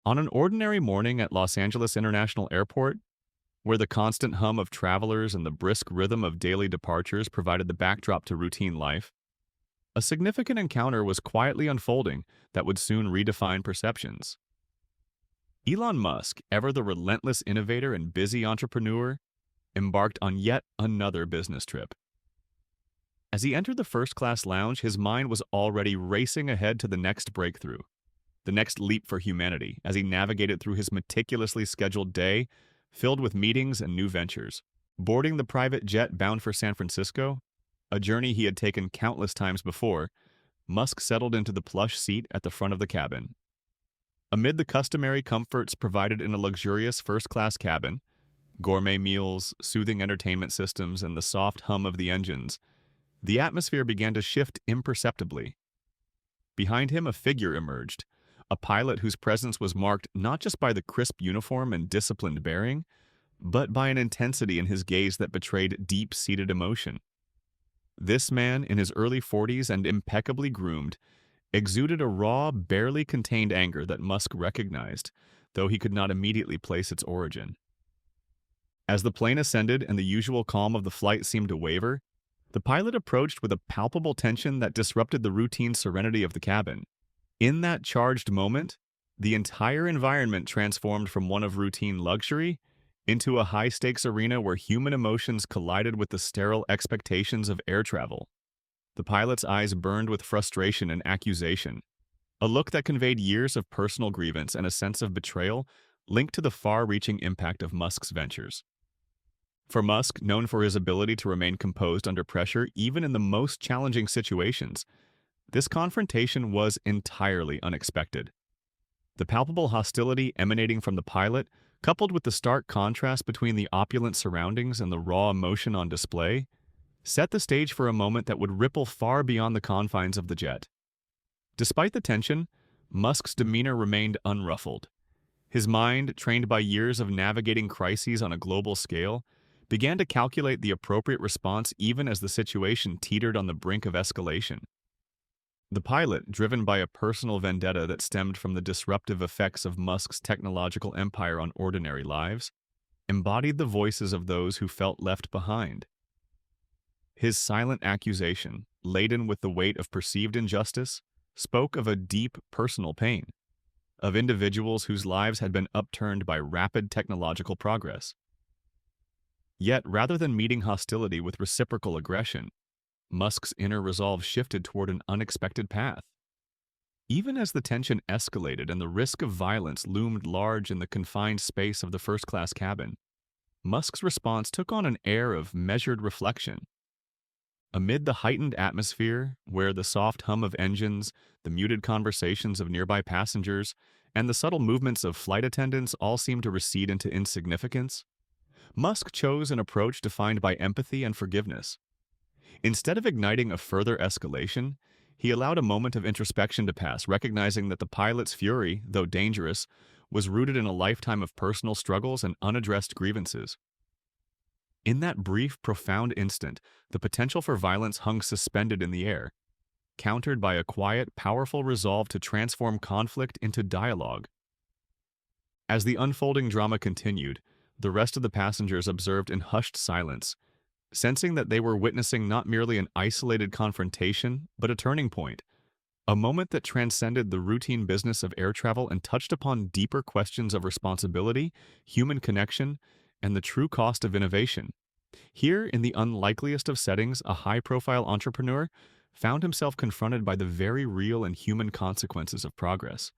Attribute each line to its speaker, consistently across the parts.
Speaker 1: On an ordinary morning at Los Angeles International Airport, where the constant hum of travelers and the brisk rhythm of daily departures provided the backdrop to routine life, a significant encounter was quietly unfolding that would soon redefine perceptions. Elon Musk, ever the relentless innovator and busy entrepreneur, embarked on yet another business trip. As he entered the first-class lounge, his mind was already racing ahead to the next breakthrough, the next leap for humanity, as he navigated through his meticulously scheduled day, filled with meetings and new ventures. Boarding the private jet bound for San Francisco, a journey he had taken countless times before, Musk settled into the plush seat at the front of the cabin. Amid the customary comforts provided in a luxurious first-class cabin, gourmet meals, soothing entertainment systems, and the soft hum of the engines, the atmosphere began to shift imperceptibly. Behind him, a figure emerged, a pilot whose presence was marked not just by the crisp uniform and disciplined bearing, but by an intensity in his gaze that betrayed deep-seated emotion. This man, in his early 40s and impeccably groomed, exuded a raw, barely contained anger that Musk recognized, though he could not immediately place its origin. As the plane ascended and the usual calm of the flight seemed to waver, the pilot approached with a palpable tension that disrupted the routine serenity of the cabin. In that charged moment, the entire environment transformed from one of routine luxury into a high-stakes arena where human emotions collided with the sterile expectations of air travel. The pilot's eyes burned with frustration and accusation, a look that conveyed years of personal grievance and a sense of betrayal linked to the far-reaching impact of Musk's ventures. For Musk, known for his ability to remain composed under pressure even in the most challenging situations, this confrontation was entirely unexpected. The palpable hostility emanating from the pilot, coupled with the stark contrast between the opulent surroundings and the raw emotion on display, set the stage for a moment that would ripple far beyond the confines of the jet. Despite the tension, Musk's demeanor remained unruffled. His mind, trained by years of navigating crises on a global scale, began to calculate the appropriate response even as the situation teetered on the brink of escalation. The pilot, driven by a personal vendetta that stemmed from the disruptive effects of Musk's technological empire on ordinary lives, embodied the voices of those who felt left behind. His silent accusation, laden with the weight of perceived injustice, spoke of a deep personal pain, of individuals whose lives had been upturned by rapid technological progress. Yet, rather than meeting hostility with reciprocal aggression, Musk's inner resolve shifted toward an unexpected path. Even as the tension escalated and the risk of violence loomed large in the confined space of the first-class cabin, Musk's response took on an air of measured reflection. Amid the heightened atmosphere, where the soft hum of engines, the muted conversations of nearby passengers, and the subtle movements of flight attendants all seemed to recede into insignificance, Musk chose an approach defined by empathy and forgiveness. Instead of igniting a further escalation, he allowed a moment of introspection to pass, recognizing that the pilot's fury, though dangerous, was rooted in a lifetime of personal struggles and unaddressed grievances. In that brief, profound instant, the potential for violence hung suspended in the air, countered by a quiet, powerful resolve to transform conflict into dialogue. As the unfolding drama continued, the rest of the passengers observed in hushed silence, sensing that they were witnessing not merely an isolated confrontation, but a turning point, a moment that transcended the routine business of air travel and touched upon deeper questions of responsibility, human connection, and the true cost of innovation. Here, in the unlikeliest of settings, a high-profile entrepreneur found himself confronted by the very real and human consequences of progress,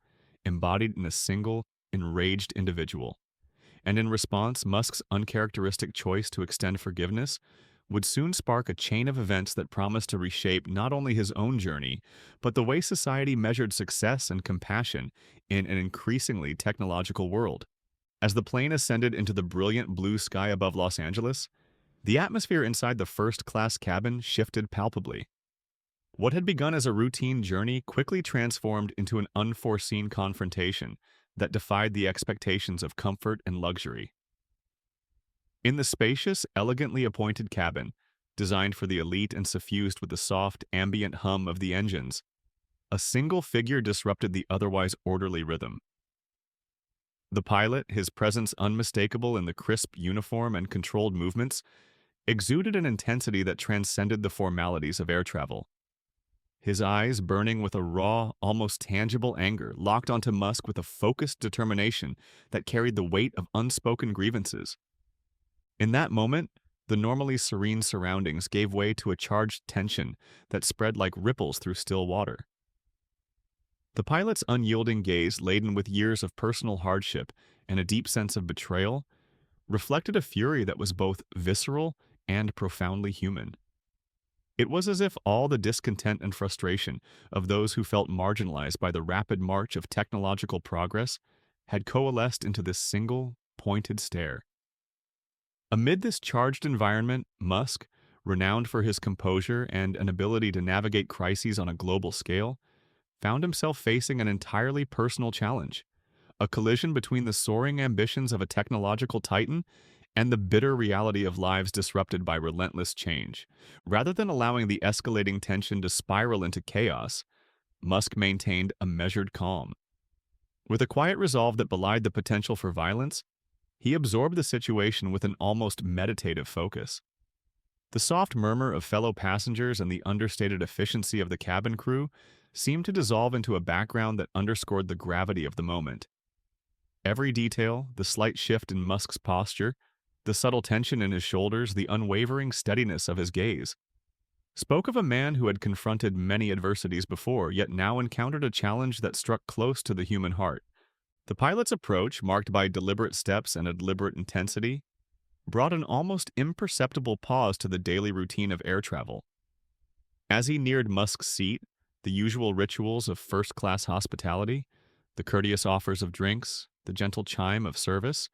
Speaker 1: embodied in a single, enraged individual. And in response, Musk's uncharacteristic choice to extend forgiveness would soon spark a chain of events that promised to reshape not only his own journey, but the way society measured success and compassion in an increasingly technological world. As the plane ascended into the brilliant blue sky above Los Angeles, the atmosphere inside the first-class cabin shifted palpably. What had begun as a routine journey quickly transformed into an unforeseen confrontation that defied the expectations of comfort and luxury. In the spacious, elegantly appointed cabin, designed for the elite and suffused with the soft, ambient hum of the engines, a single figure disrupted the otherwise orderly rhythm. The pilot, his presence unmistakable in the crisp uniform and controlled movements, exuded an intensity that transcended the formalities of air travel. His eyes, burning with a raw, almost tangible anger, locked onto Musk with a focused determination that carried the weight of unspoken grievances. In that moment, the normally serene surroundings gave way to a charged tension that spread like ripples through still water. The pilot's unyielding gaze, laden with years of personal hardship and a deep sense of betrayal, reflected a fury that was both visceral and profoundly human. It was as if all the discontent and frustration of those who felt marginalized by the rapid march of technological progress had coalesced into this single, pointed stare. Amid this charged environment, Musk, renowned for his composure and an ability to navigate crises on a global scale, found himself facing an entirely personal challenge, a collision between the soaring ambitions of a technological titan and the bitter reality of lives disrupted by relentless change. Rather than allowing the escalating tension to spiral into chaos, Musk maintained a measured calm. With a quiet resolve that belied the potential for violence, he absorbed the situation with an almost meditative focus. The soft murmur of fellow passengers and the understated efficiency of the cabin crew seemed to dissolve into a background that underscored the gravity of the moment. Every detail, the slight shift in Musk's posture, the subtle tension in his shoulders, the unwavering steadiness of his gaze, spoke of a man who had confronted many adversities before, yet now encountered a challenge that struck close to the human heart. The pilot's approach, marked by deliberate steps and a deliberate intensity, brought an almost imperceptible pause to the daily routine of air travel. As he neared Musk's seat, the usual rituals of first-class hospitality, the courteous offers of drinks, the gentle chime of service,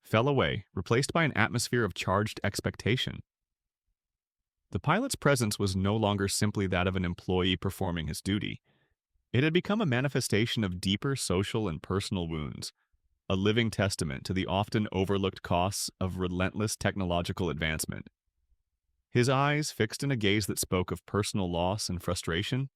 Speaker 1: fell away, replaced by an atmosphere of charged expectation. The pilot's presence was no longer simply that of an employee performing his duty. It had become a manifestation of deeper social and personal wounds, a living testament to the often overlooked costs of relentless technological advancement. His eyes, fixed in a gaze that spoke of personal loss and frustration,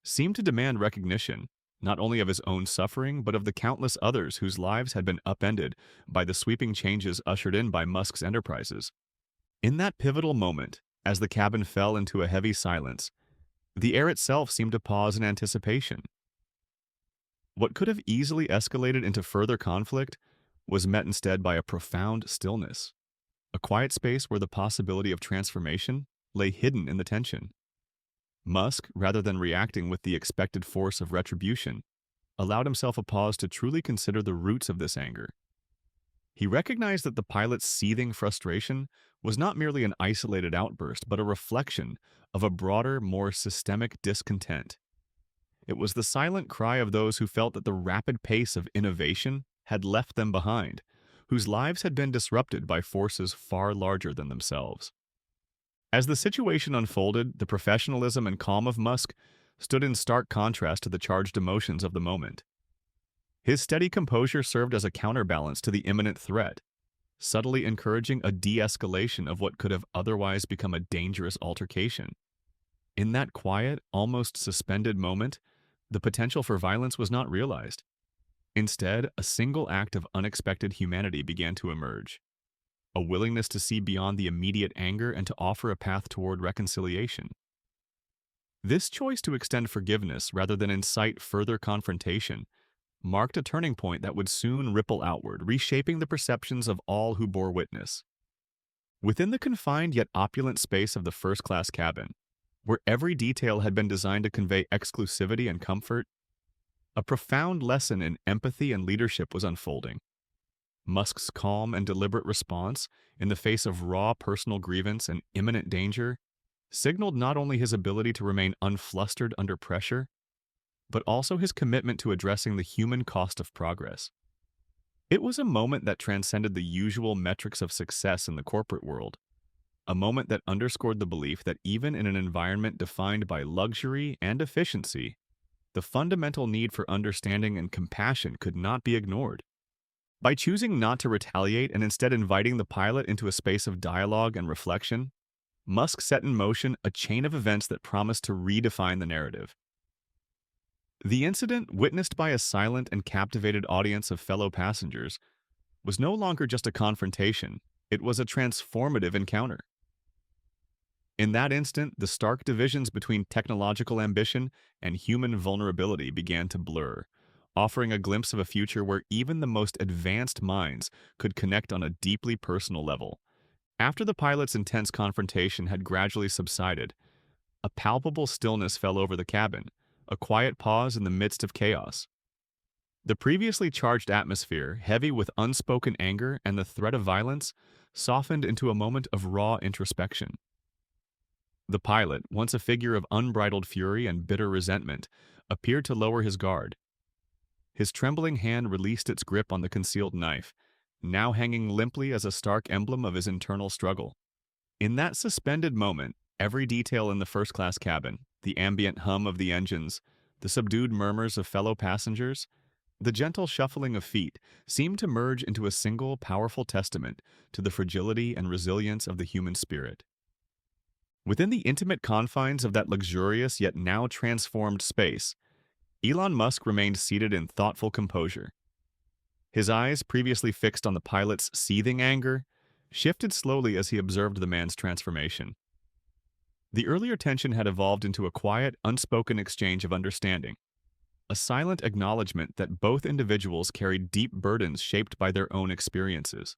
Speaker 1: seemed to demand recognition, not only of his own suffering, but of the countless others whose lives had been upended by the sweeping changes ushered in by Musk's enterprises. In that pivotal moment, as the cabin fell into a heavy silence, the air itself seemed to pause in anticipation. What could have easily escalated into further conflict was met instead by a profound stillness, a quiet space where the possibility of transformation lay hidden in the tension. Musk, rather than reacting with the expected force of retribution, allowed himself a pause to truly consider the roots of this anger. He recognized that the pilot's seething frustration was not merely an isolated outburst, but a reflection of a broader, more systemic discontent. It was the silent cry of those who felt that the rapid pace of innovation had left them behind, whose lives had been disrupted by forces far larger than themselves. As the situation unfolded, the professionalism and calm of Musk stood in stark contrast to the charged emotions of the moment. His steady composure served as a counterbalance to the imminent threat, subtly encouraging a de-escalation of what could have otherwise become a dangerous altercation. In that quiet, almost suspended moment, the potential for violence was not realized. Instead, a single act of unexpected humanity began to emerge, a willingness to see beyond the immediate anger and to offer a path toward reconciliation. This choice to extend forgiveness rather than incite further confrontation marked a turning point that would soon ripple outward, reshaping the perceptions of all who bore witness. Within the confined yet opulent space of the first-class cabin, where every detail had been designed to convey exclusivity and comfort, a profound lesson in empathy and leadership was unfolding. Musk's calm and deliberate response, in the face of raw personal grievance and imminent danger, signaled not only his ability to remain unflustered under pressure, but also his commitment to addressing the human cost of progress. It was a moment that transcended the usual metrics of success in the corporate world, a moment that underscored the belief that even in an environment defined by luxury and efficiency, the fundamental need for understanding and compassion could not be ignored. By choosing not to retaliate and instead inviting the pilot into a space of dialogue and reflection, Musk set in motion a chain of events that promised to redefine the narrative. The incident, witnessed by a silent and captivated audience of fellow passengers, was no longer just a confrontation, it was a transformative encounter. In that instant, the stark divisions between technological ambition and human vulnerability began to blur, offering a glimpse of a future where even the most advanced minds could connect on a deeply personal level. After the pilot's intense confrontation had gradually subsided, a palpable stillness fell over the cabin, a quiet pause in the midst of chaos. The previously charged atmosphere, heavy with unspoken anger and the threat of violence, softened into a moment of raw introspection. The pilot, once a figure of unbridled fury and bitter resentment, appeared to lower his guard. His trembling hand released its grip on the concealed knife, now hanging limply as a stark emblem of his internal struggle. In that suspended moment, every detail in the first-class cabin, the ambient hum of the engines, the subdued murmurs of fellow passengers, the gentle shuffling of feet, seemed to merge into a single, powerful testament to the fragility and resilience of the human spirit. Within the intimate confines of that luxurious yet now transformed space, Elon Musk remained seated in thoughtful composure. His eyes, previously fixed on the pilot's seething anger, shifted slowly as he observed the man's transformation. The earlier tension had evolved into a quiet, unspoken exchange of understanding, a silent acknowledgement that both individuals carried deep burdens shaped by their own experiences.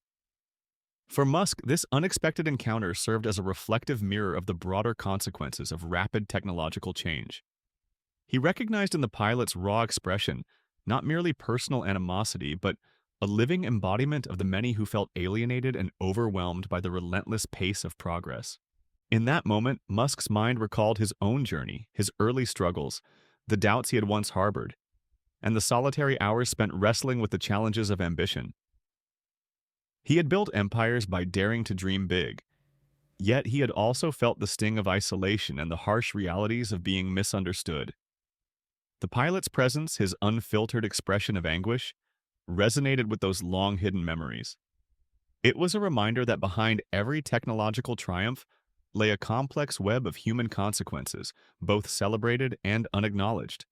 Speaker 1: For Musk, this unexpected encounter served as a reflective mirror of the broader consequences of rapid technological change. He recognized in the pilot's raw expression not merely personal animosity, but a living embodiment of the many who felt alienated and overwhelmed by the relentless pace of progress. In that moment, Musk's mind recalled his own journey, his early struggles, the doubts he had once harbored, and the solitary hours spent wrestling with the challenges of ambition. He had built empires by daring to dream big, yet he had also felt the sting of isolation and the harsh realities of being misunderstood. The pilot's presence, his unfiltered expression of anguish, resonated with those long-hidden memories. It was a reminder that behind every technological triumph lay a complex web of human consequences, both celebrated and unacknowledged.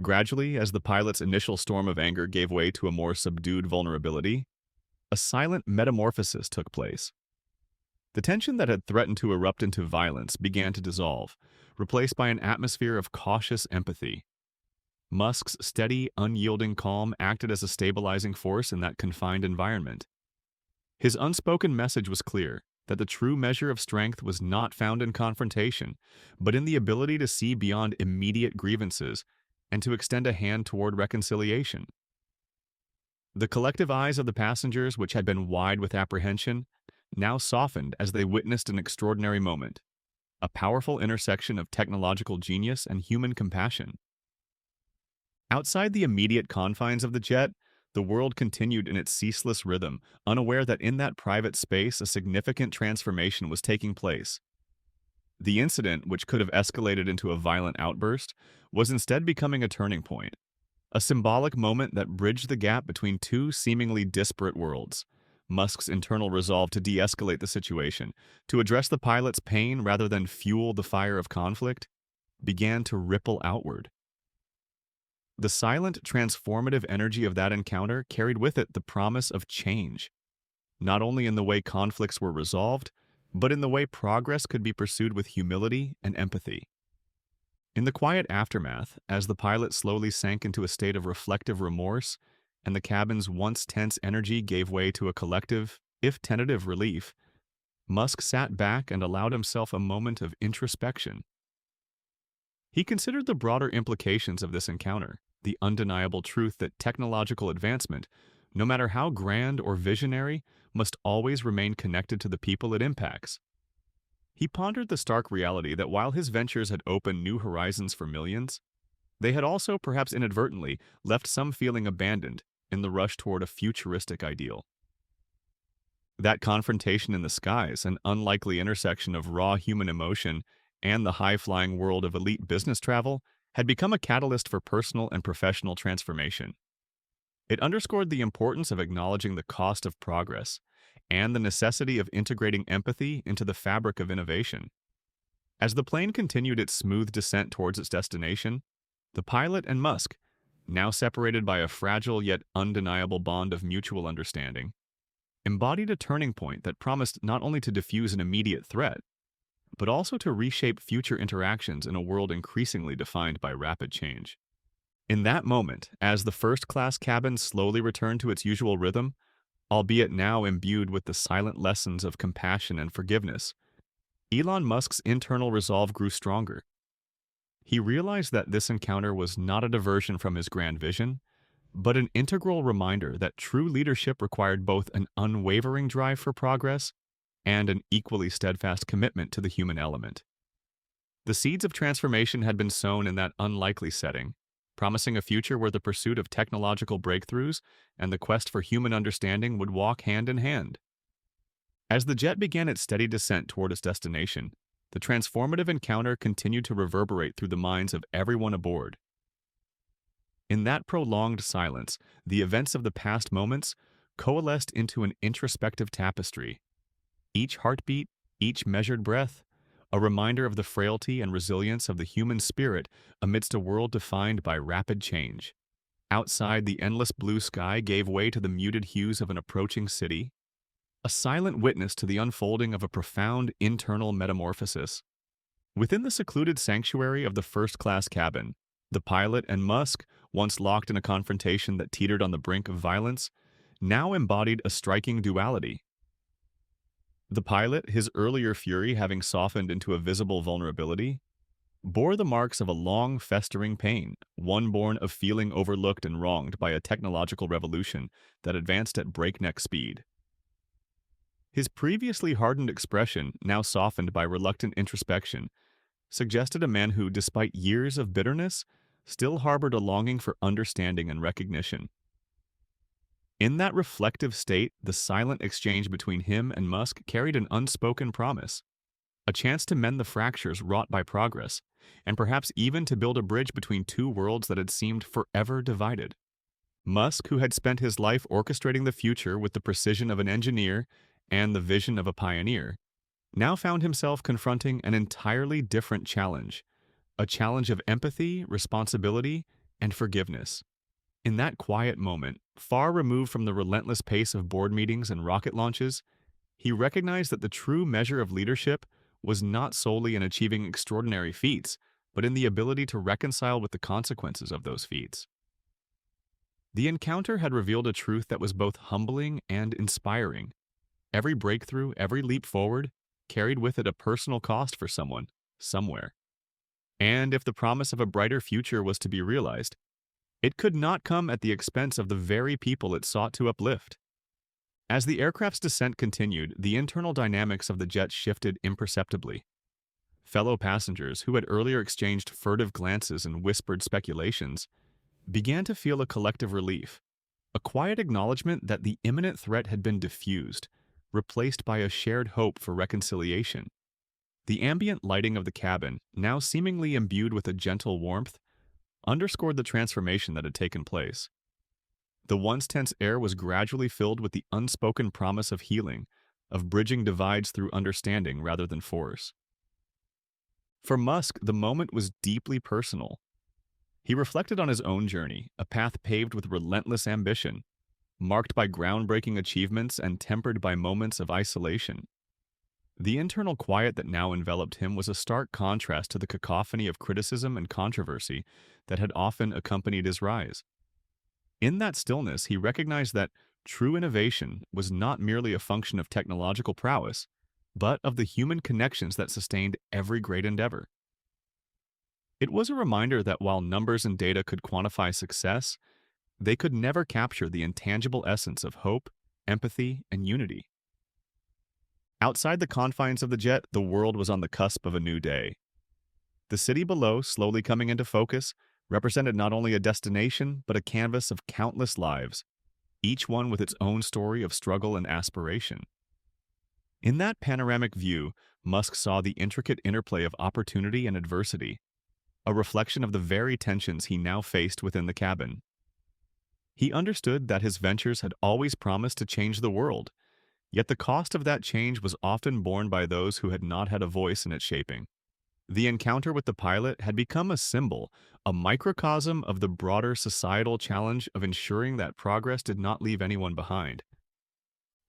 Speaker 1: Gradually, as the pilot's initial storm of anger gave way to a more subdued vulnerability, a silent metamorphosis took place. The tension that had threatened to erupt into violence began to dissolve, replaced by an atmosphere of cautious empathy. Musk's steady, unyielding calm acted as a stabilizing force in that confined environment. His unspoken message was clear, that the true measure of strength was not found in confrontation, but in the ability to see beyond immediate grievances and to extend a hand toward reconciliation. The collective eyes of the passengers, which had been wide with apprehension, now softened as they witnessed an extraordinary moment, a powerful intersection of technological genius and human compassion. Outside the immediate confines of the jet, the world continued in its ceaseless rhythm, unaware that in that private space a significant transformation was taking place. The incident, which could have escalated into a violent outburst, was instead becoming a turning point, a symbolic moment that bridged the gap between two seemingly disparate worlds. Musk's internal resolve to de-escalate the situation, to address the pilot's pain rather than fuel the fire of conflict, began to ripple outward. The silent, transformative energy of that encounter carried with it the promise of change, not only in the way conflicts were resolved, but in the way progress could be pursued with humility and empathy. In the quiet aftermath, as the pilot slowly sank into a state of reflective remorse, and the cabin's once tense energy gave way to a collective, if tentative, relief, Musk sat back and allowed himself a moment of introspection. He considered the broader implications of this encounter, the undeniable truth that technological advancement, no matter how grand or visionary, must always remain connected to the people it impacts. He pondered the stark reality that while his ventures had opened new horizons for millions, they had also, perhaps inadvertently, left some feeling abandoned in the rush toward a futuristic ideal. That confrontation in the skies, an unlikely intersection of raw human emotion and the high-flying world of elite business travel, had become a catalyst for personal and professional transformation. It underscored the importance of acknowledging the cost of progress and the necessity of integrating empathy into the fabric of innovation. As the plane continued its smooth descent towards its destination, The pilot and Musk, now separated by a fragile yet undeniable bond of mutual understanding, embodied a turning point that promised not only to diffuse an immediate threat, but also to reshape future interactions in a world increasingly defined by rapid change. In that moment, as the first-class cabin slowly returned to its usual rhythm, albeit now imbued with the silent lessons of compassion and forgiveness, Elon Musk's internal resolve grew stronger. He realized that this encounter was not a diversion from his grand vision, but an integral reminder that true leadership required both an unwavering drive for progress and an equally steadfast commitment to the human element. The seeds of transformation had been sown in that unlikely setting, promising a future where the pursuit of technological breakthroughs and the quest for human understanding would walk hand in hand. As the jet began its steady descent toward its destination, the transformative encounter continued to reverberate through the minds of everyone aboard. In that prolonged silence, the events of the past moments coalesced into an introspective tapestry. Each heartbeat, each measured breath, a reminder of the frailty and resilience of the human spirit amidst a world defined by rapid change. Outside, the endless blue sky gave way to the muted hues of an approaching city, a silent witness to the unfolding of a profound internal metamorphosis. Within the secluded sanctuary of the first-class cabin, the pilot and Musk, once locked in a confrontation that teetered on the brink of violence, now embodied a striking duality. The pilot, his earlier fury having softened into a visible vulnerability, bore the marks of a long, festering pain, one born of feeling overlooked and wronged by a technological revolution that advanced at breakneck speed. His previously hardened expression, now softened by reluctant introspection, suggested a man who, despite years of bitterness, still harbored a longing for understanding and recognition. In that reflective state, the silent exchange between him and Musk carried an unspoken promise, a chance to mend the fractures wrought by progress, and perhaps even to build a bridge between two worlds that had seemed forever divided. Musk, who had spent his life orchestrating the future with the precision of an engineer and the vision of a pioneer, now found himself confronting an entirely different challenge, a challenge of empathy, responsibility, and forgiveness. In that quiet moment, far removed from the relentless pace of board meetings and rocket launches, he recognized that the true measure of leadership was not solely in achieving extraordinary feats, but in the ability to reconcile with the consequences of those feats. The encounter had revealed a truth that was both humbling and inspiring. Every breakthrough, every leap forward, carried with it a personal cost for someone, somewhere. And if the promise of a brighter future was to be realized, it could not come at the expense of the very people it sought to uplift. As the aircraft's descent continued, the internal dynamics of the jet shifted imperceptibly. Fellow passengers, who had earlier exchanged furtive glances and whispered speculations, began to feel a collective relief, a quiet acknowledgement that the imminent threat had been diffused, replaced by a shared hope for reconciliation. The ambient lighting of the cabin, now seemingly imbued with a gentle warmth, underscored the transformation that had taken place. The once tense air was gradually filled with the unspoken promise of healing, of bridging divides through understanding rather than force. For Musk, the moment was deeply personal. He reflected on his own journey, a path paved with relentless ambition, marked by groundbreaking achievements and tempered by moments of isolation. The internal quiet that now enveloped him was a stark contrast to the cacophony of criticism and controversy that had often accompanied his rise. In that stillness, he recognized that true innovation was not merely a function of technological prowess, but of the human connections that sustained every great endeavor. It was a reminder that while numbers and data could quantify success, they could never capture the intangible essence of hope, empathy, and unity. Outside the confines of the jet, the world was on the cusp of a new day. The city below, slowly coming into focus, represented not only a destination, but a canvas of countless lives, each one with its own story of struggle and aspiration. In that panoramic view, Musk saw the intricate interplay of opportunity and adversity, a reflection of the very tensions he now faced within the cabin. He understood that his ventures had always promised to change the world, yet the cost of that change was often borne by those who had not had a voice in its shaping. The encounter with the pilot had become a symbol, a microcosm of the broader societal challenge of ensuring that progress did not leave anyone behind.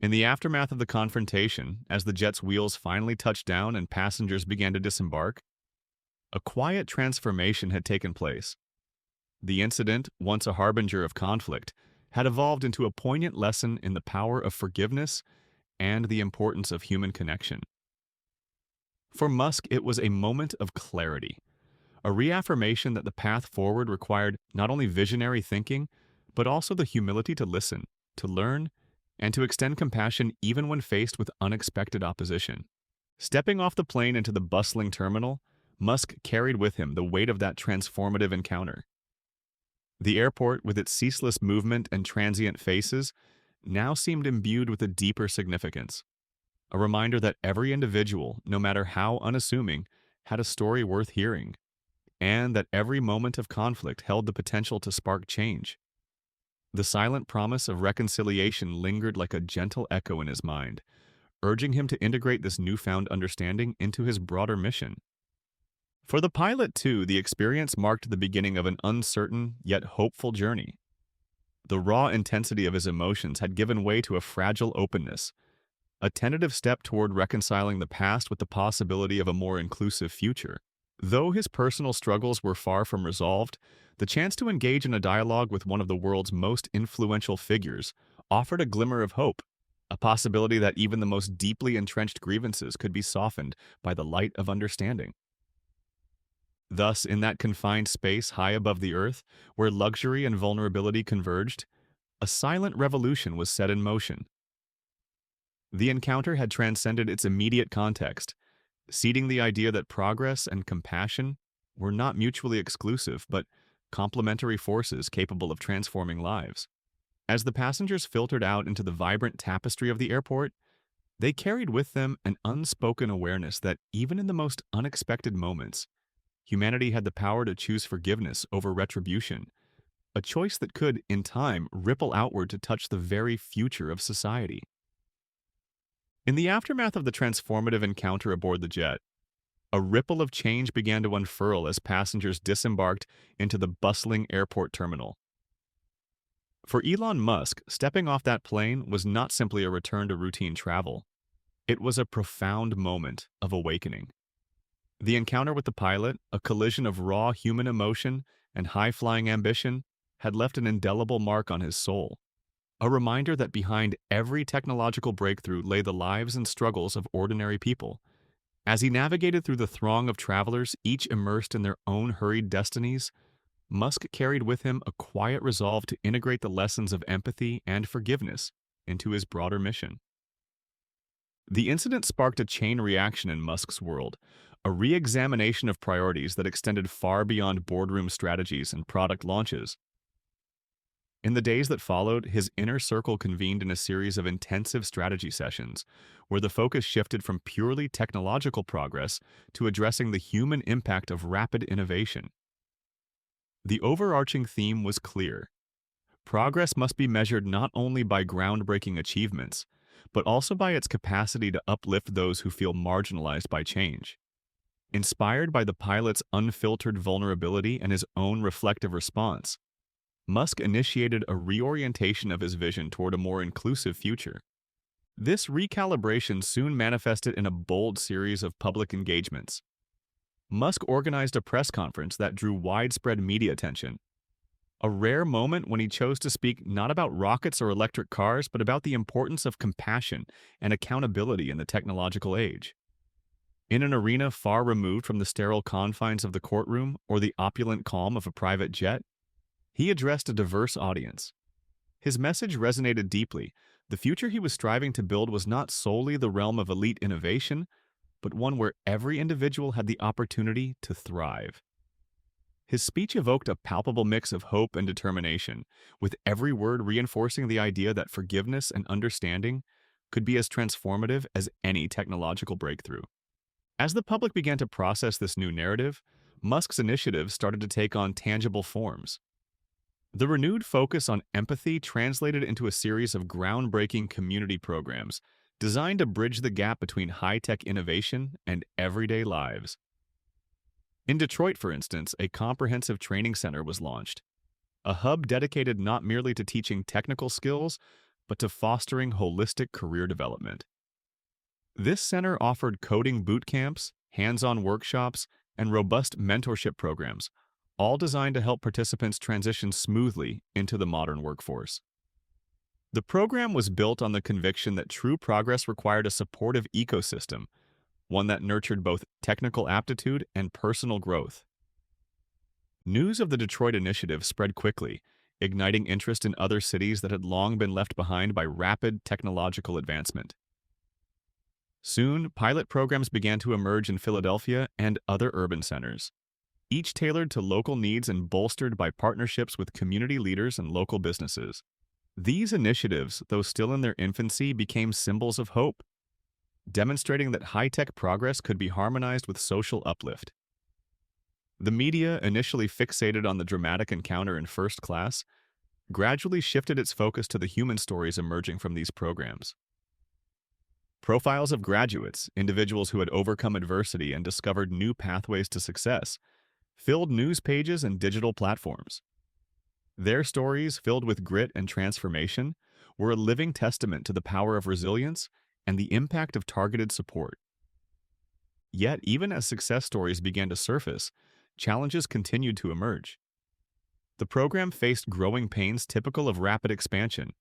Speaker 1: In the aftermath of the confrontation, as the jet's wheels finally touched down and passengers began to disembark, a quiet transformation had taken place. The incident, once a harbinger of conflict, had evolved into a poignant lesson in the power of forgiveness and the importance of human connection. For Musk, it was a moment of clarity, a reaffirmation that the path forward required not only visionary thinking, but also the humility to listen, to learn, and to extend compassion even when faced with unexpected opposition. Stepping off the plane into the bustling terminal, Musk carried with him the weight of that transformative encounter. The airport, with its ceaseless movement and transient faces, now seemed imbued with a deeper significance, a reminder that every individual, no matter how unassuming, had a story worth hearing, and that every moment of conflict held the potential to spark change. The silent promise of reconciliation lingered like a gentle echo in his mind, urging him to integrate this newfound understanding into his broader mission. For the pilot, too, the experience marked the beginning of an uncertain yet hopeful journey. The raw intensity of his emotions had given way to a fragile openness, a tentative step toward reconciling the past with the possibility of a more inclusive future. Though his personal struggles were far from resolved, the chance to engage in a dialogue with one of the world's most influential figures offered a glimmer of hope, a possibility that even the most deeply entrenched grievances could be softened by the light of understanding. Thus, in that confined space high above the earth, where luxury and vulnerability converged, a silent revolution was set in motion. The encounter had transcended its immediate context, seeding the idea that progress and compassion were not mutually exclusive, but complementary forces capable of transforming lives. As the passengers filtered out into the vibrant tapestry of the airport, they carried with them an unspoken awareness that even in the most unexpected moments, humanity had the power to choose forgiveness over retribution, a choice that could, in time, ripple outward to touch the very future of society. In the aftermath of the transformative encounter aboard the jet, a ripple of change began to unfurl as passengers disembarked into the bustling airport terminal. For Elon Musk, stepping off that plane was not simply a return to routine travel. It was a profound moment of awakening. The encounter with the pilot, a collision of raw human emotion and high-flying ambition, had left an indelible mark on his soul, a reminder that behind every technological breakthrough lay the lives and struggles of ordinary people. As he navigated through the throng of travelers, each immersed in their own hurried destinies, Musk carried with him a quiet resolve to integrate the lessons of empathy and forgiveness into his broader mission. The incident sparked a chain reaction in Musk's world, a re-examination of priorities that extended far beyond boardroom strategies and product launches. In the days that followed, his inner circle convened in a series of intensive strategy sessions, where the focus shifted from purely technological progress to addressing the human impact of rapid innovation. The overarching theme was clear. Progress must be measured not only by groundbreaking achievements, but also by its capacity to uplift those who feel marginalized by change. Inspired by the pilot's unfiltered vulnerability and his own reflective response, Musk initiated a reorientation of his vision toward a more inclusive future. This recalibration soon manifested in a bold series of public engagements. Musk organized a press conference that drew widespread media attention, a rare moment when he chose to speak not about rockets or electric cars, but about the importance of compassion and accountability in the technological age. In an arena far removed from the sterile confines of the courtroom or the opulent calm of a private jet, he addressed a diverse audience. His message resonated deeply. The future he was striving to build was not solely the realm of elite innovation, but one where every individual had the opportunity to thrive. His speech evoked a palpable mix of hope and determination, with every word reinforcing the idea that forgiveness and understanding could be as transformative as any technological breakthrough. As the public began to process this new narrative, Musk's initiatives started to take on tangible forms. The renewed focus on empathy translated into a series of groundbreaking community programs designed to bridge the gap between high-tech innovation and everyday lives. In Detroit, for instance, a comprehensive training center was launched, a hub dedicated not merely to teaching technical skills, but to fostering holistic career development. This center offered coding boot camps, hands-on workshops, and robust mentorship programs, all designed to help participants transition smoothly into the modern workforce. The program was built on the conviction that true progress required a supportive ecosystem, one that nurtured both technical aptitude and personal growth. News of the Detroit initiative spread quickly, igniting interest in other cities that had long been left behind by rapid technological advancement. Soon, pilot programs began to emerge in Philadelphia and other urban centers, each tailored to local needs and bolstered by partnerships with community leaders and local businesses. These initiatives, though still in their infancy, became symbols of hope, demonstrating that high-tech progress could be harmonized with social uplift. The media, initially fixated on the dramatic encounter in first class, gradually shifted its focus to the human stories emerging from these programs. Profiles of graduates, individuals who had overcome adversity and discovered new pathways to success, filled news pages and digital platforms. Their stories, filled with grit and transformation, were a living testament to the power of resilience and the impact of targeted support. Yet, even as success stories began to surface, challenges continued to emerge. The program faced growing pains typical of rapid expansion.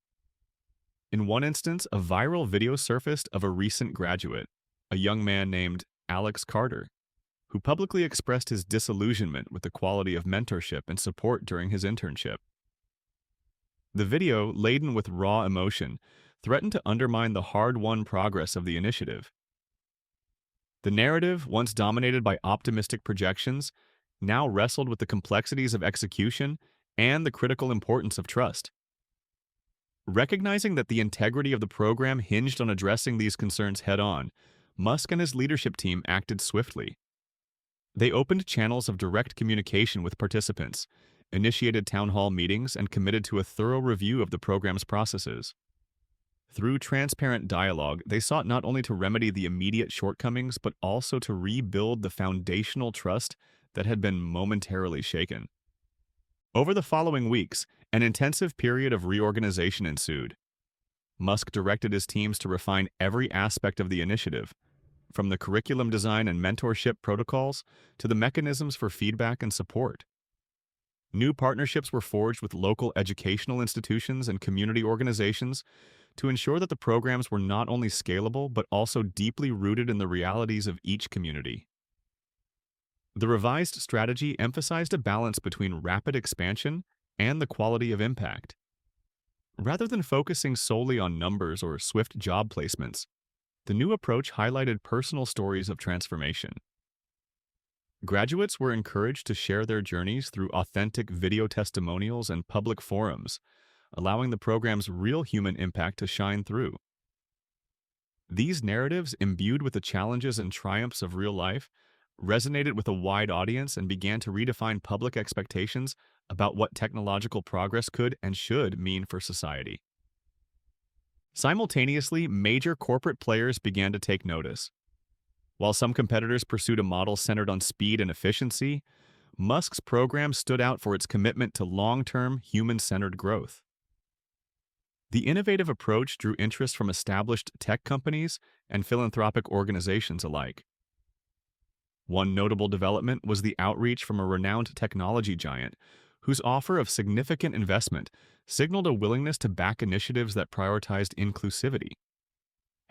Speaker 1: In one instance, a viral video surfaced of a recent graduate, a young man named Alex Carter, who publicly expressed his disillusionment with the quality of mentorship and support during his internship. The video, laden with raw emotion, threatened to undermine the hard-won progress of the initiative. The narrative, once dominated by optimistic projections, now wrestled with the complexities of execution and the critical importance of trust. Recognizing that the integrity of the program hinged on addressing these concerns head-on, Musk and his leadership team acted swiftly. They opened channels of direct communication with participants, initiated town hall meetings, and committed to a thorough review of the program's processes. Through transparent dialogue, they sought not only to remedy the immediate shortcomings, but also to rebuild the foundational trust that had been momentarily shaken. Over the following weeks, an intensive period of reorganization ensued. Musk directed his teams to refine every aspect of the initiative, from the curriculum design and mentorship protocols to the mechanisms for feedback and support. New partnerships were forged with local educational institutions and community organizations to ensure that the programs were not only scalable but also deeply rooted in the realities of each community. The revised strategy emphasized a balance between rapid expansion and the quality of impact. Rather than focusing solely on numbers or swift job placements, the new approach highlighted personal stories of transformation. Graduates were encouraged to share their journeys through authentic video testimonials and public forums, allowing the program's real human impact to shine through. These narratives, imbued with the challenges and triumphs of real life, resonated with a wide audience and began to redefine public expectations about what technological progress could and should mean for society. Simultaneously, major corporate players began to take notice. While some competitors pursued a model centered on speed and efficiency, Musk's program stood out for its commitment to long-term, human-centered growth. The innovative approach drew interest from established tech companies and philanthropic organizations alike. One notable development was the outreach from a renowned technology giant, whose offer of significant investment signaled a willingness to back initiatives that prioritized inclusivity.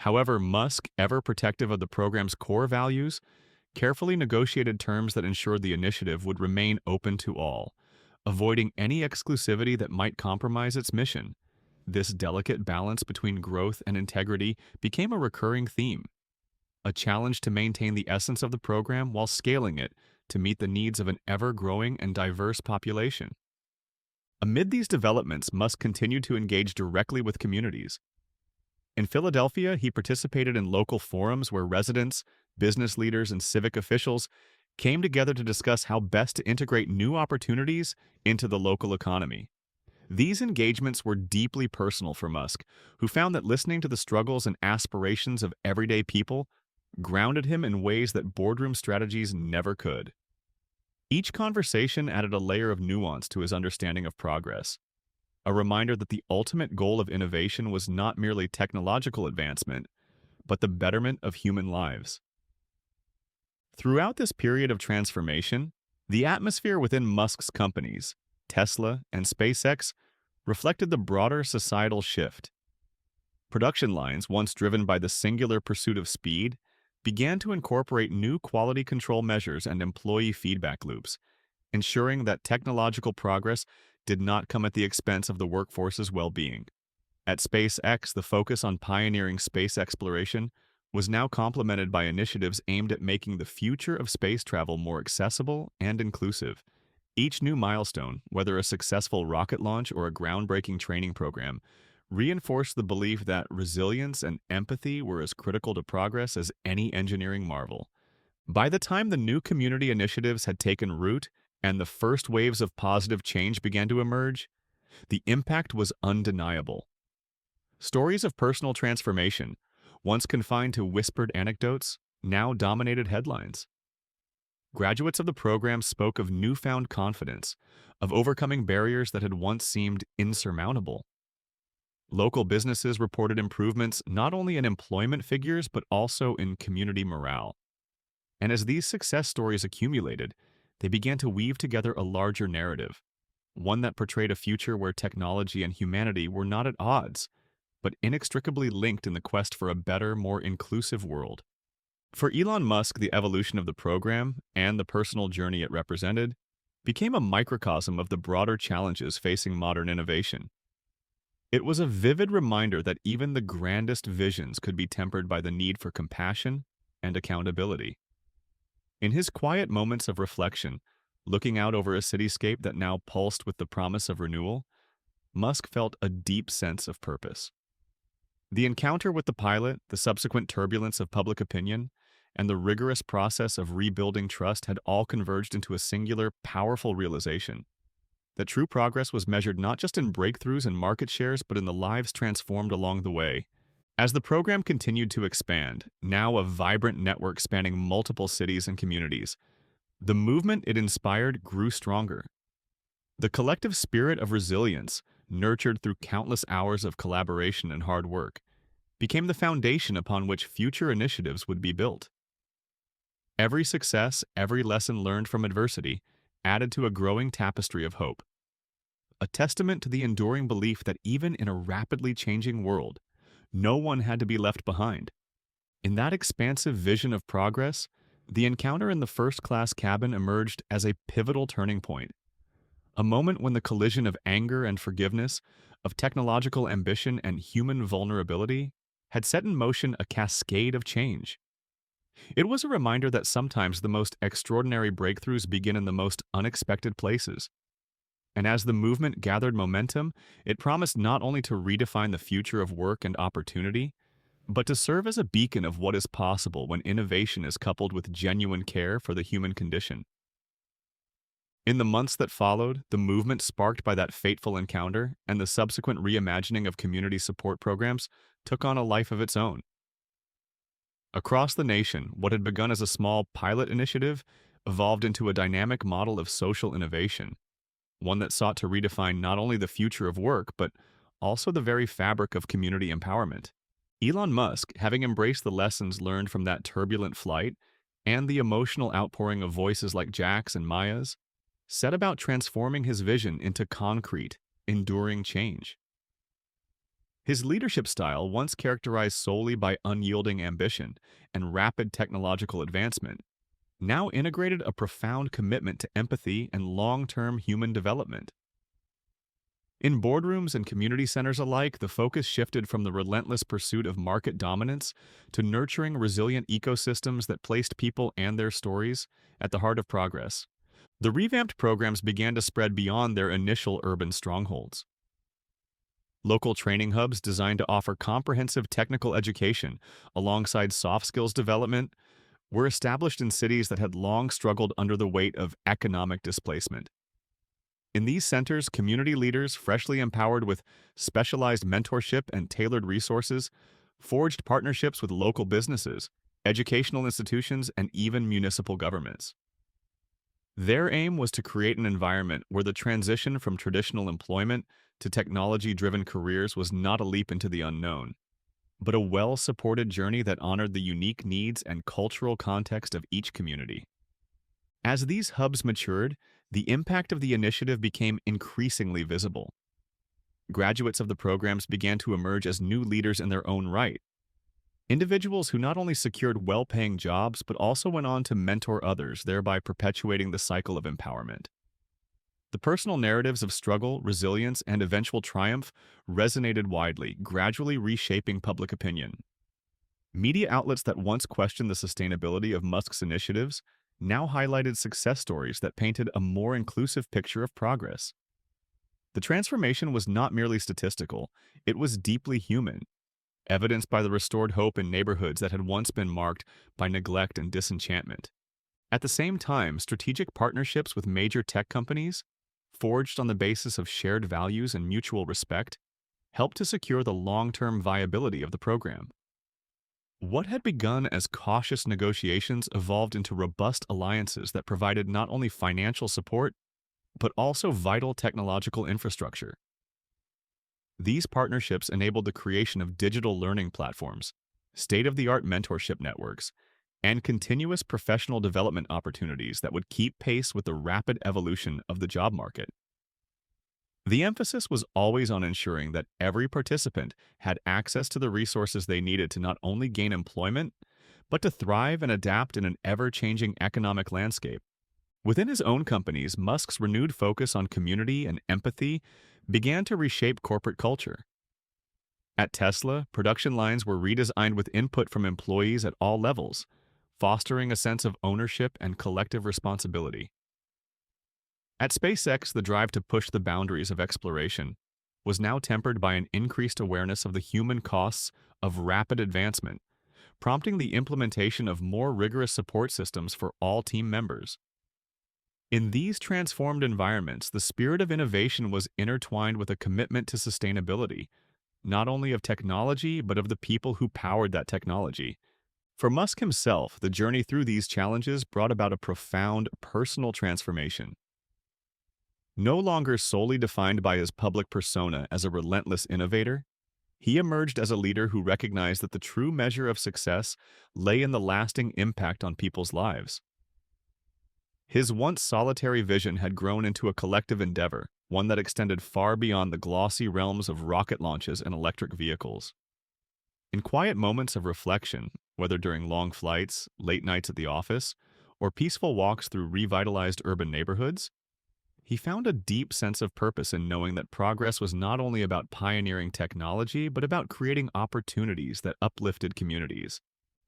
Speaker 1: However, Musk, ever protective of the program's core values, carefully negotiated terms that ensured the initiative would remain open to all, avoiding any exclusivity that might compromise its mission. This delicate balance between growth and integrity became a recurring theme, a challenge to maintain the essence of the program while scaling it to meet the needs of an ever-growing and diverse population. Amid these developments, Musk continued to engage directly with communities. In Philadelphia, he participated in local forums where residents, business leaders, and civic officials came together to discuss how best to integrate new opportunities into the local economy. These engagements were deeply personal for Musk, who found that listening to the struggles and aspirations of everyday people grounded him in ways that boardroom strategies never could. Each conversation added a layer of nuance to his understanding of progress, a reminder that the ultimate goal of innovation was not merely technological advancement, but the betterment of human lives. Throughout this period of transformation, the atmosphere within Musk's companies, Tesla and SpaceX, reflected the broader societal shift. Production lines, once driven by the singular pursuit of speed, began to incorporate new quality control measures and employee feedback loops, ensuring that technological progress did not come at the expense of the workforce's well-being. At SpaceX, the focus on pioneering space exploration was now complemented by initiatives aimed at making the future of space travel more accessible and inclusive. Each new milestone, whether a successful rocket launch or a groundbreaking training program, reinforced the belief that resilience and empathy were as critical to progress as any engineering marvel. By the time the new community initiatives had taken root and the first waves of positive change began to emerge, the impact was undeniable. Stories of personal transformation, once confined to whispered anecdotes, now dominated headlines. Graduates of the program spoke of newfound confidence, of overcoming barriers that had once seemed insurmountable. Local businesses reported improvements not only in employment figures but also in community morale. And as these success stories accumulated, they began to weave together a larger narrative, one that portrayed a future where technology and humanity were not at odds, but inextricably linked in the quest for a better, more inclusive world. For Elon Musk, the evolution of the program and the personal journey it represented became a microcosm of the broader challenges facing modern innovation. It was a vivid reminder that even the grandest visions could be tempered by the need for compassion and accountability. In his quiet moments of reflection, looking out over a cityscape that now pulsed with the promise of renewal, Musk felt a deep sense of purpose. The encounter with the pilot, the subsequent turbulence of public opinion, and the rigorous process of rebuilding trust had all converged into a singular, powerful realization that true progress was measured not just in breakthroughs and market shares, but in the lives transformed along the way. As the program continued to expand, now a vibrant network spanning multiple cities and communities, the movement it inspired grew stronger. The collective spirit of resilience, nurtured through countless hours of collaboration and hard work, became the foundation upon which future initiatives would be built. Every success, every lesson learned from adversity, added to a growing tapestry of hope, a testament to the enduring belief that even in a rapidly changing world, no one had to be left behind. In that expansive vision of progress, the encounter in the first-class cabin emerged as a pivotal turning point, a moment when the collision of anger and forgiveness, of technological ambition and human vulnerability, had set in motion a cascade of change. It was a reminder that sometimes the most extraordinary breakthroughs begin in the most unexpected places. And as the movement gathered momentum, it promised not only to redefine the future of work and opportunity, but to serve as a beacon of what is possible when innovation is coupled with genuine care for the human condition. In the months that followed, the movement sparked by that fateful encounter and the subsequent reimagining of community support programs took on a life of its own. Across the nation, what had begun as a small pilot initiative evolved into a dynamic model of social innovation, one that sought to redefine not only the future of work, but also the very fabric of community empowerment. Elon Musk, having embraced the lessons learned from that turbulent flight and the emotional outpouring of voices like Jack's and Maya's, set about transforming his vision into concrete, enduring change. His leadership style, once characterized solely by unyielding ambition and rapid technological advancement, now integrated a profound commitment to empathy and long-term human development. In boardrooms and community centers alike, the focus shifted from the relentless pursuit of market dominance to nurturing resilient ecosystems that placed people and their stories at the heart of progress. The revamped programs began to spread beyond their initial urban strongholds. Local training hubs designed to offer comprehensive technical education alongside soft skills development were established in cities that had long struggled under the weight of economic displacement. In these centers, community leaders, freshly empowered with specialized mentorship and tailored resources, forged partnerships with local businesses, educational institutions, and even municipal governments. Their aim was to create an environment where the transition from traditional employment to technology-driven careers was not a leap into the unknown, but a well-supported journey that honored the unique needs and cultural context of each community. As these hubs matured, the impact of the initiative became increasingly visible. Graduates of the programs began to emerge as new leaders in their own right, individuals who not only secured well-paying jobs but also went on to mentor others, thereby perpetuating the cycle of empowerment. The personal narratives of struggle, resilience, and eventual triumph resonated widely, gradually reshaping public opinion. Media outlets that once questioned the sustainability of Musk's initiatives now highlighted success stories that painted a more inclusive picture of progress. The transformation was not merely statistical, it was deeply human, evidenced by the restored hope in neighborhoods that had once been marked by neglect and disenchantment. At the same time, strategic partnerships with major tech companies, forged on the basis of shared values and mutual respect, helped to secure the long-term viability of the program. What had begun as cautious negotiations evolved into robust alliances that provided not only financial support, but also vital technological infrastructure. These partnerships enabled the creation of digital learning platforms, state-of-the-art mentorship networks, and continuous professional development opportunities that would keep pace with the rapid evolution of the job market. The emphasis was always on ensuring that every participant had access to the resources they needed to not only gain employment, but to thrive and adapt in an ever-changing economic landscape. Within his own companies, Musk's renewed focus on community and empathy began to reshape corporate culture. At Tesla, production lines were redesigned with input from employees at all levels, fostering a sense of ownership and collective responsibility. At SpaceX, the drive to push the boundaries of exploration was now tempered by an increased awareness of the human costs of rapid advancement, prompting the implementation of more rigorous support systems for all team members. In these transformed environments, the spirit of innovation was intertwined with a commitment to sustainability, not only of technology, but of the people who powered that technology. For Musk himself, the journey through these challenges brought about a profound personal transformation. No longer solely defined by his public persona as a relentless innovator, he emerged as a leader who recognized that the true measure of success lay in the lasting impact on people's lives. His once solitary vision had grown into a collective endeavor, one that extended far beyond the glossy realms of rocket launches and electric vehicles. In quiet moments of reflection, whether during long flights, late nights at the office, or peaceful walks through revitalized urban neighborhoods, he found a deep sense of purpose in knowing that progress was not only about pioneering technology, but about creating opportunities that uplifted communities.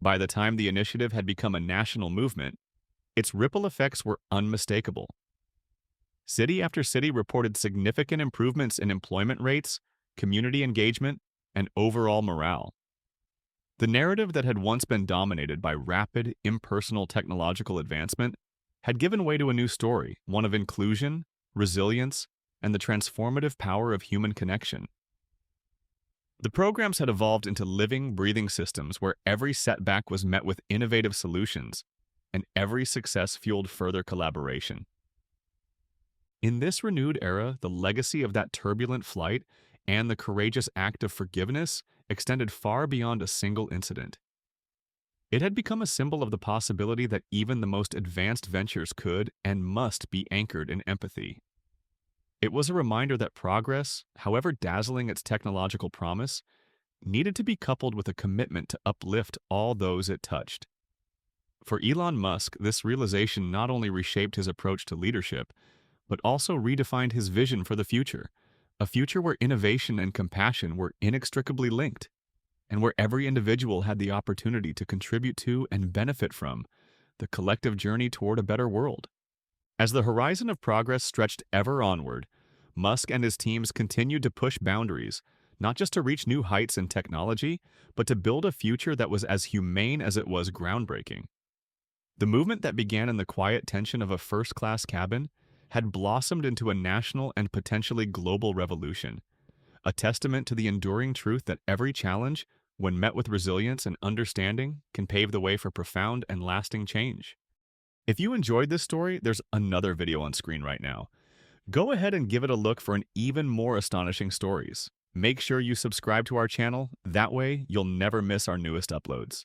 Speaker 1: By the time the initiative had become a national movement, its ripple effects were unmistakable. City after city reported significant improvements in employment rates, community engagement, and overall morale. The narrative that had once been dominated by rapid, impersonal technological advancement had given way to a new story, one of inclusion, resilience, and the transformative power of human connection. The programs had evolved into living, breathing systems where every setback was met with innovative solutions, and every success fueled further collaboration. In this renewed era, the legacy of that turbulent flight and the courageous act of forgiveness extended far beyond a single incident. It had become a symbol of the possibility that even the most advanced ventures could and must be anchored in empathy. It was a reminder that progress, however dazzling its technological promise, needed to be coupled with a commitment to uplift all those it touched. For Elon Musk, this realization not only reshaped his approach to leadership, but also redefined his vision for the future, a future where innovation and compassion were inextricably linked, and where every individual had the opportunity to contribute to and benefit from the collective journey toward a better world. As the horizon of progress stretched ever onward, Musk and his teams continued to push boundaries, not just to reach new heights in technology, but to build a future that was as humane as it was groundbreaking. The movement that began in the quiet tension of a first-class cabin had blossomed into a national and potentially global revolution, a testament to the enduring truth that every challenge, when met with resilience and understanding, can pave the way for profound and lasting change. If you enjoyed this story, there's another video on screen right now. Go ahead and give it a look for an even more astonishing stories. Make sure you subscribe to our channel, that way you'll never miss our newest uploads.